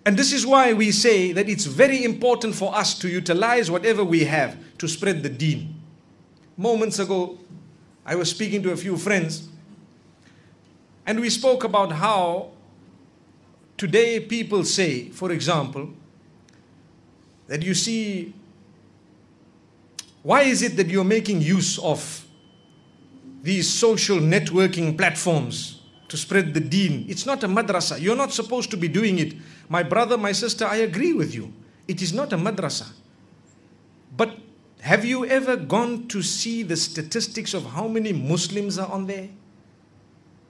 And this is why we say that it's very important for us to utilize whatever we have to spread the deen. Moments ago, I was speaking to a few friends, and we spoke about how today people say, for example, that you see, why is it that you're making use of these social networking platforms to spread the deen? It's not a madrasa. You're not supposed to be doing it. My brother, my sister, I agree with you. It is not a madrasa. But have you ever gone to see the statistics of how many Muslims are on there?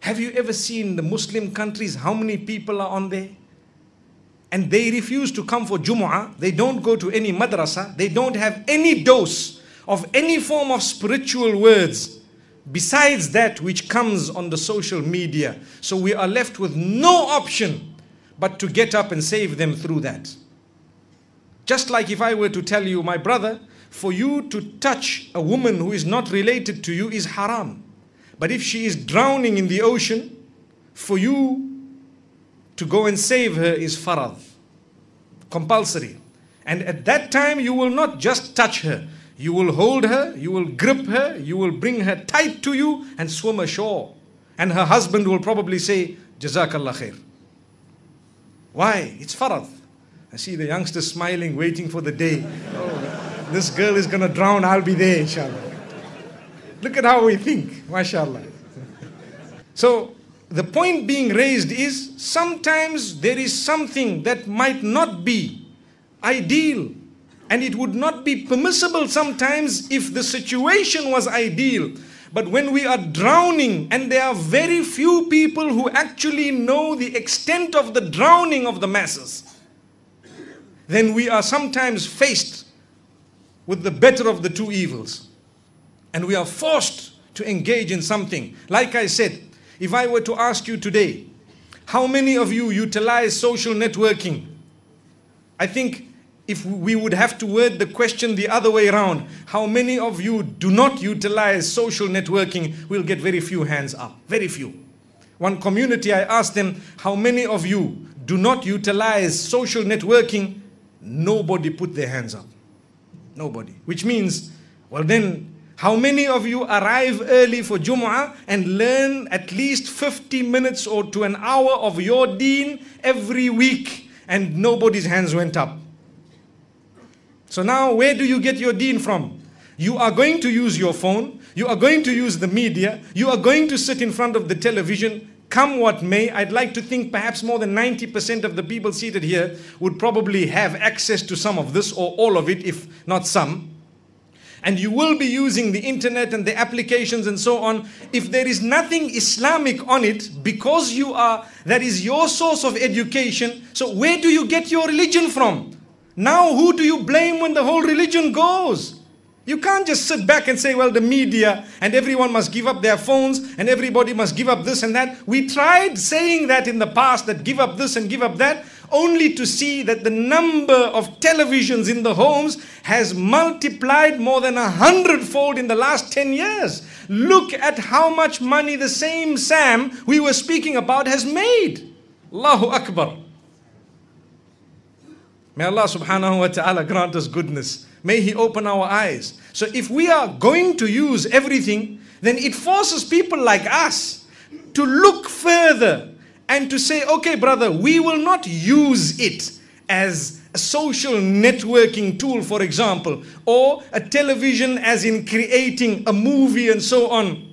Have you ever seen the Muslim countries, how many people are on there? And they refuse to come for Jumu'ah. They don't go to any madrasa. They don't have any dose of any form of spiritual words besides that which comes on the social media. So we are left with no option but to get up and save them through that. Just like if I were to tell you, my brother, for you to touch a woman who is not related to you is haram. But if she is drowning in the ocean, for you to go and save her is farad, compulsory. And at that time you will not just touch her. You will hold her, you will grip her, you will bring her tight to you and swim ashore. And her husband will probably say, Jazakallah khair. Why? It's farad. I see the youngsters smiling, waiting for the day. Oh, this girl is going to drown, I'll be there, inshallah. Look at how we think, mashallah. So, the point being raised is, sometimes there is something that might not be ideal. And it would not be permissible sometimes if the situation was ideal. But when we are drowning, and there are very few people who actually know the extent of the drowning of the masses, then we are sometimes faced with the better of the two evils. And we are forced to engage in something. Like I said, if I were to ask you today, how many of you utilize social networking? I think if we would have to word the question the other way around, how many of you do not utilize social networking, we'll get very few hands up, very few. One community, I asked them, how many of you do not utilize social networking? Nobody put their hands up. Nobody. Which means, well then, how many of you arrive early for Jumu'ah and learn at least 50 minutes or to an hour of your deen every week, and nobody's hands went up? So now, where do you get your deen from? You are going to use your phone, you are going to use the media, you are going to sit in front of the television, come what may. I'd like to think perhaps more than 90% of the people seated here would probably have access to some of this, or all of it, if not some. And you will be using the internet and the applications and so on. If there is nothing Islamic on it, because that is your source of education, so where do you get your religion from? Now who do you blame when the whole religion goes? You can't just sit back and say, well, the media and everyone must give up their phones and everybody must give up this and that. We tried saying that in the past, that give up this and give up that, only to see that the number of televisions in the homes has multiplied more than 100-fold in the last 10 years. Look at how much money the same Sam we were speaking about has made. Allahu Akbar. May Allah subhanahu wa ta'ala grant us goodness. May He open our eyes. So if we are going to use everything, then it forces people like us to look further and to say, okay brother, we will not use it as a social networking tool, for example, or a television as in creating a movie and so on,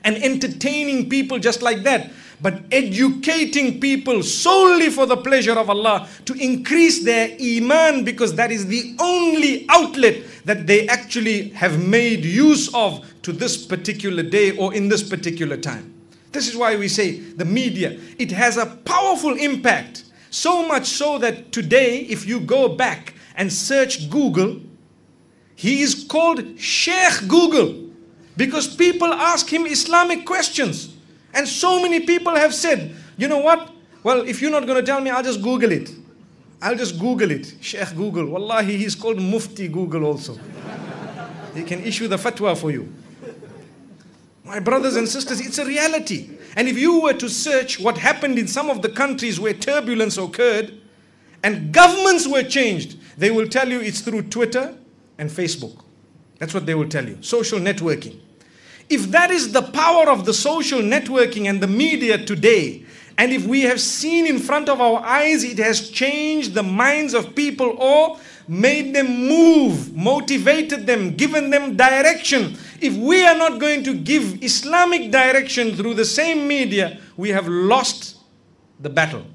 and entertaining people just like that, but educating people solely for the pleasure of Allah, to increase their iman, because that is the only outlet that they actually have made use of to this particular day or in this particular time. This is why we say the media, it has a powerful impact. So much so that today, if you go back and search Google, he is called Sheikh Google, because people ask him Islamic questions. And so many people have said, you know what? Well, if you're not going to tell me, I'll just Google it. I'll just Google it. Sheikh Google. Wallahi, he's called Mufti Google also. He can issue the fatwa for you. My brothers and sisters, it's a reality. And if you were to search what happened in some of the countries where turbulence occurred, and governments were changed, they will tell you it's through Twitter and Facebook. That's what they will tell you. Social networking. If that is the power of the social networking and the media today, and if we have seen in front of our eyes, it has changed the minds of people or made them move, motivated them, given them direction. If we are not going to give Islamic direction through the same media, we have lost the battle.